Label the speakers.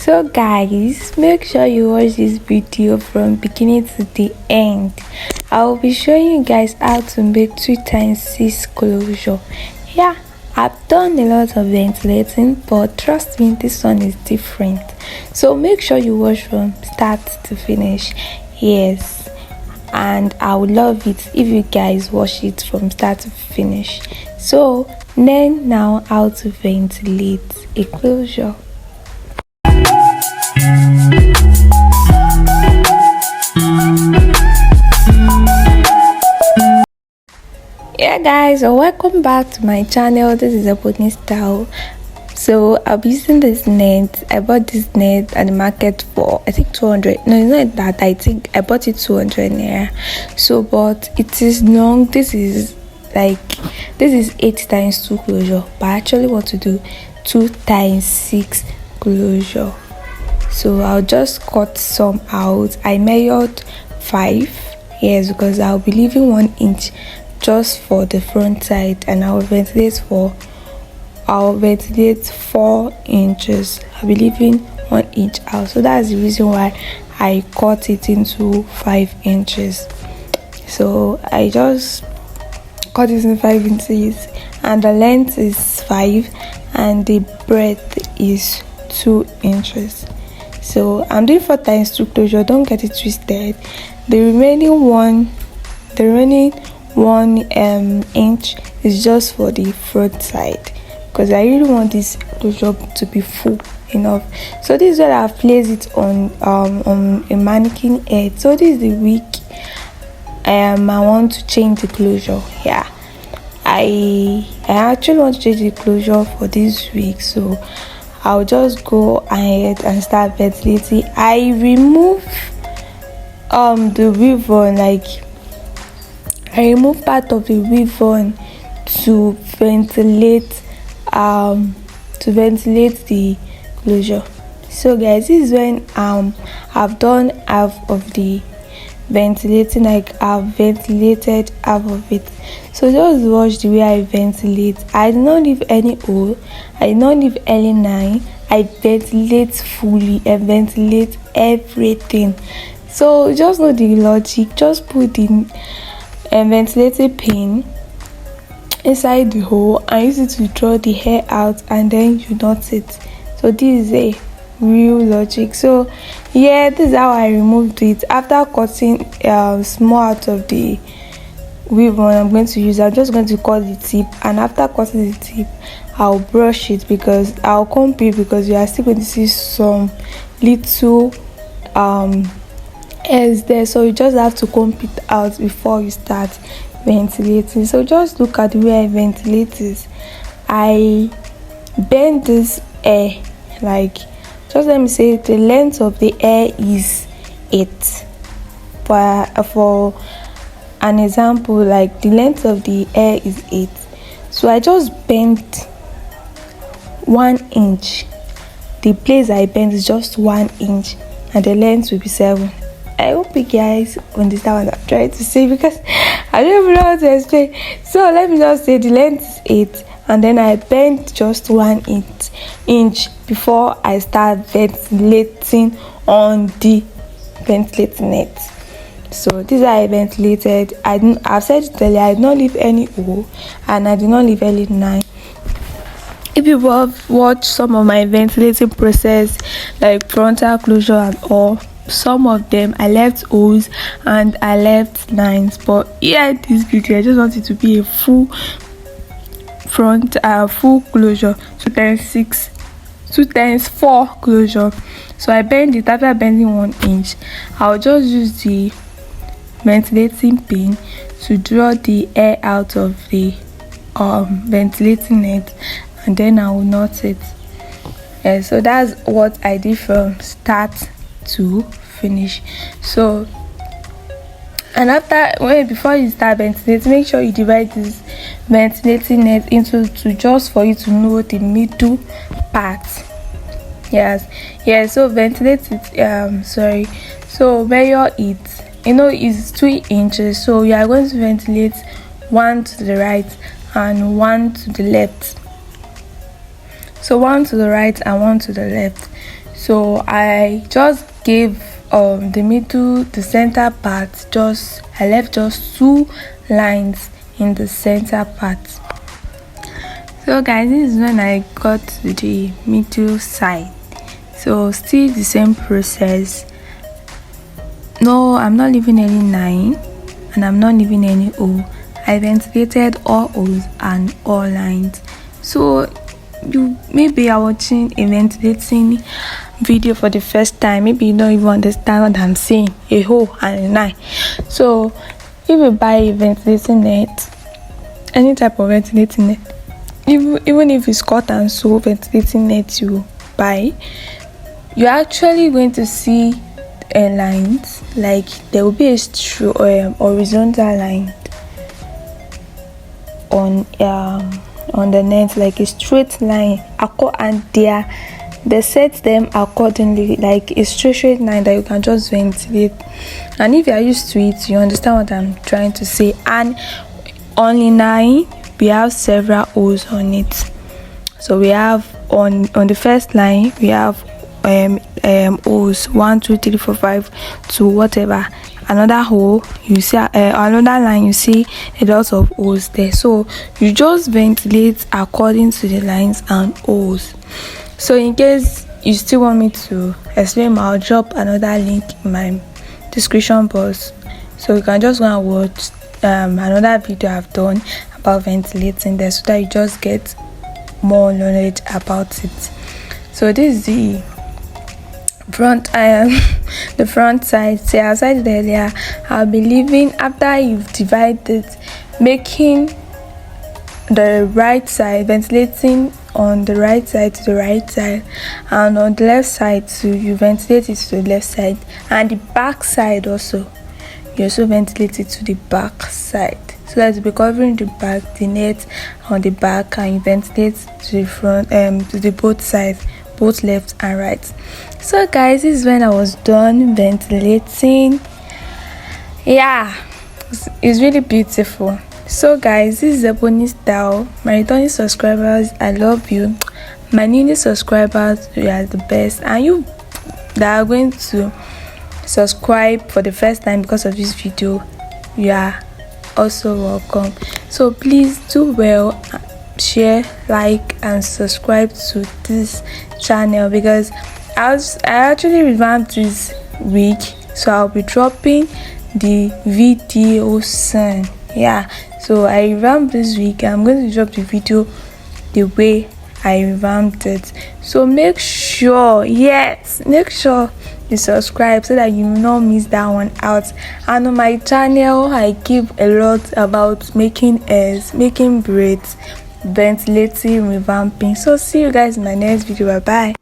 Speaker 1: So guys, make sure you watch this video from beginning to the end. I will be showing you guys how to make 2x6 closure. Yeah, I've done a lot of ventilating, but trust me, this one is different. So make sure you watch from start to finish. Yes, and I would love it if you guys watch it from start to finish. So learn now how to ventilate a closure. Yeah guys, so welcome back to my channel. This is a botany style. So I'll be using this net. I bought this net at the market for I think 200. No, it's not that. I think I bought it 200 naira. So but it is long. This is 8x2 closure, but I actually want to do 2x6 closure. So I'll just cut some out. I measured 5, yes, because I'll be leaving 1 inch just for the front side, and I'll ventilate 4 inches. I'll be leaving 1 inch out, so that's the reason why I cut it into 5 inches. So I just cut it into 5 inches, and the length is 5 and the breadth is 2 inches. So I'm doing 4x2 closure. Don't get it twisted. The remaining 1 inch is just for the front side, because I really want this closure to be full enough. So this is what I've placed it on a mannequin head. So this is the week I want to change the closure. Yeah, I actually want to change the closure for this week, so I'll just go ahead and start ventilating. I remove the ribbon, I remove part of the ribbon to ventilate the closure. So guys, this is when I've done half of the ventilating. I've ventilated half of it. So just watch the way I ventilate. I did not leave any hole, I did not leave any line. I ventilate fully and ventilate everything. So just know the logic. Just put the ventilating pin inside the hole and use it to draw the hair out, and then you knot it. So this is a real logic. So yeah, this is how I removed it. After cutting small out of the ribbon I'm just going to cut the tip, and after cutting the tip I'll brush it, because I'll comb it, because you are still going to see some little hairs there. So you just have to comb it out before you start ventilating. So just look at the way I ventilate this. I bend this hair, just let me say the length of the hair is 8. For an example, the length of the hair is 8, so I just bend 1 inch. The place I bend is just 1 inch, and the length will be 7. I hope you guys understand what I'm trying to say, because I don't even know how to explain. So let me just say the length is 8, and then I bend just 1 inch before I start ventilating on the ventilating net. So this is how I ventilated. I've said it earlier, I did not leave any hole and I did not leave any line. If you have watched some of my ventilating process, like frontal closure and all, some of them I left holes and I left lines, but here this video I just want it to be a full full closure, 2x4 closure. So I bend it. After bending 1 inch, I'll just use the ventilating pin to draw the air out of the ventilating net, and then I will knot it. So that's what I did from start to finish. So, and before you start ventilating, make sure you divide this ventilating net into 2, just for you to know the middle part. Yes, so ventilate it, so measure it. It's 2 inches, so you are going to ventilate 1 to the right and 1 to the left. So so one to the right and one to the left. So I just gave the middle, the center part, I left just 2 lines in the center part. So guys, this is when I got to the middle side. So still the same process. No, I'm not leaving any line and I'm not leaving any O. I ventilated all O's and all lines. So you maybe are watching a ventilating video for the first time, maybe you don't even understand what I'm saying, a hole and a line. So if you buy a ventilating net, any type of ventilating net, even if it's cut and sew ventilating net you buy, you're actually going to see lines, like there will be a horizontal line on the net, like a straight line, and they set them accordingly, like a straight line that you can just ventilate. And if you are used to it, you understand what I'm trying to say. And on the line we have several O's on it. So we have on the first line we have O's 1 2 3 4 5 to whatever. Another hole, you see another line, you see a lot of O's there. So you just ventilate according to the lines and O's. So in case you still want me to explain, I'll drop another link in my description box, so you can just go and watch another video I've done about ventilating there, so that you just get more knowledge about it. So this is the front the front side. So as I said earlier, I'll be leaving, after you've divided, making the right side, ventilating on the right side to the right side, and on the left side you ventilate it to the left side, and the back side also you also ventilate it to the back side, so that you'll be covering the back, the net on the back, and you ventilate to the front, to the both sides, both left and right. So guys, this is when I was done ventilating. Yeah, it's really beautiful. So guys, this is a pony style. My returning subscribers, I love you. My newly subscribers, you are the best, and you that are going to subscribe for the first time because of this video, you are also welcome. So please do well, share, like and subscribe to this channel, because I actually revamped this week, so I'll be dropping the video soon. Yeah, so I revamped this week. I'm going to drop the video the way I revamped it. So make sure you subscribe, so that you will not miss that one out. And on my channel I give a lot about making airs, making braids, ventilating, revamping. So see you guys in my next video. Bye bye.